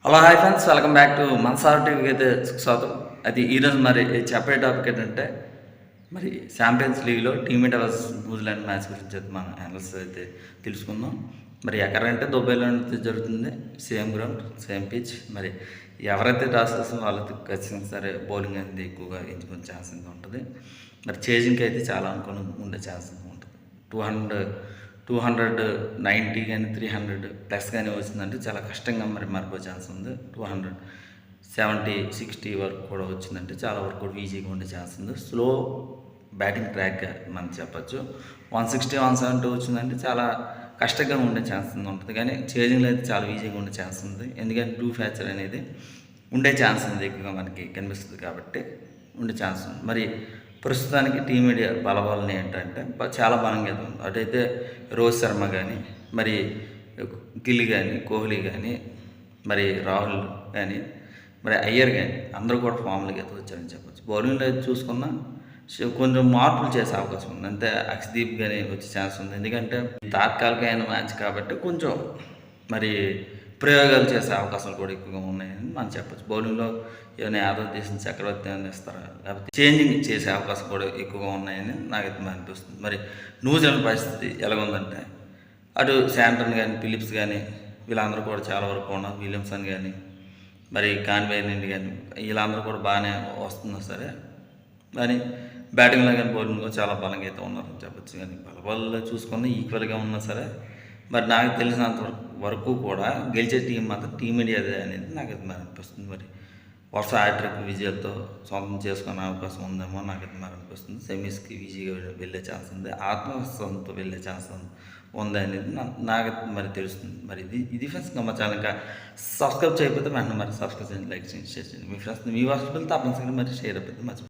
Hello hi friends, welcome back to Mansar టీవీకి అయితే స్వాగతం. అది ఈరోజు మరి చెప్పే టాపిక్ ఏంటంటే మరి ఛాంపియన్స్ లీగ్లో టీమిండియా వర్సెస్ న్యూజిలాండ్ మ్యాచ్ గురించి అయితే మనం అనలిసిస్ అయితే తెలుసుకుందాం. మరి ఎక్కడంటే దుబాయ్లో జరుగుతుంది, సేమ్ గ్రౌండ్ సేమ్ పిచ్. మరి ఎవరైతే టాస్ చేస్తారో వాళ్ళకి ఖచ్చితంగా సరే బౌలింగ్ అనేది ఎక్కువగా ఎంచుకునే ఛాన్స్ అయితే ఉంటుంది. మరి చేజింగ్కి అయితే చాలా అనుకూలంగా ఉండే ఛాన్స్ ఉంటుంది. 290 కానీ 300 ప్లస్ కానీ వచ్చిందంటే చాలా కష్టంగా మరి మారిపోయే ఛాన్స్ ఉంది. 270-60 వరకు కూడా వచ్చిందంటే చాలా వరకు కూడా ఈజీగా ఉండే ఛాన్స్ ఉంది. స్లో బ్యాటింగ్ ట్రాక్ మనం చెప్పచ్చు. 160-170 వచ్చిందంటే చాలా కష్టంగా ఉండే ఛాన్స్ ఉంటుంది. కానీ చేజింగ్లో అయితే చాలా ఈజీగా ఉండే ఛాన్స్ ఉంది. ఎందుకంటే టూ ఫ్యాచర్ అనేది ఉండే ఛాన్స్ ఉంది, ఎక్కువగా మనకి కనిపిస్తుంది కాబట్టి ఉండే ఛాన్స్ ఉంది. మరి ప్రస్తుతానికి టీమిండియా బలబలని ఏంటంటే చాలా బలంగా ఉంది. అటైతే రోహిత్ శర్మ కానీ, మరి గిల్ కానీ, కోహ్లీ కానీ, మరి రాహుల్ కానీ, మరి అయ్యర్ కానీ అందరూ కూడా ఫామ్లోకి అయితే వచ్చారని చెప్పచ్చు. బౌలింగ్లో అయితే చూసుకున్నా కొంచెం మార్పులు చేసే అవకాశం ఉంది. అంతే అక్షదీప్ కానీ వచ్చే ఛాన్స్ ఉంది. ఎందుకంటే తాత్కాలికమైన మ్యాచ్ కాబట్టి కొంచెం మరి ప్రయోగాలు చేసే అవకాశాలు కూడా ఎక్కువగా ఉన్నాయని మనం చెప్పచ్చు. బౌలింగ్లో ఏమైనా యాదవ్ చేసిన చక్రవర్తి ఏమైనా ఇస్తారా, లేకపోతే చేంజింగ్ చేసే అవకాశం కూడా ఎక్కువగా ఉన్నాయని నాకైతే అనిపిస్తుంది. మరి న్యూజిలాండ్ పరిస్థితి ఎలాగుందంటే అటు శాంటన్ కానీ, ఫిలిప్స్ కానీ వీళ్ళందరూ కూడా చాలా వరకు ఉన్నారు. విలియమ్సన్ కానీ, మరి కాన్వే నుండి కానీ వీళ్ళందరూ కూడా బాగానే వస్తున్నారు సరే. కానీ బ్యాటింగ్లో కానీ బౌలింగ్లో చాలా బలంగా అయితే ఉన్నారని చెప్పచ్చు. కానీ బలబల్లో చూసుకున్న ఈక్వల్గా ఉన్నా సరే, మరి నాకు తెలిసినంత వరకు కూడా గెలిచే టీం మాత్రం టీమిండియాదే అనేది నాకైతే మరి అనిపిస్తుంది. మరి వరుస హ్యాట్రిక్ విజయాలతో సొంతం చేసుకునే అవకాశం ఉందేమో నాకైతే మరి అనిపిస్తుంది. సెమీస్కి ఈజీగా వెళ్ళే ఛాన్స్ ఉంది, ఆత్మవిశ్వాసంతో వెళ్ళే ఛాన్స్ ఉంది అనేది నాకైతే మరి తెలుస్తుంది. మరి ఇది ఫ్రెండ్స్ మా ఛానల్ ఇంకా సబ్స్క్రైబ్ చేయకపోతే వెంటనే మరి సబ్స్క్రైబ్ చేయండి, లైక్ చేయండి, షేర్ చేయండి. మీ ఫ్రెండ్స్ మీ వాట్సాప్లో తప్పనిసరిగా మరి షేర్ అయిపోతుంది.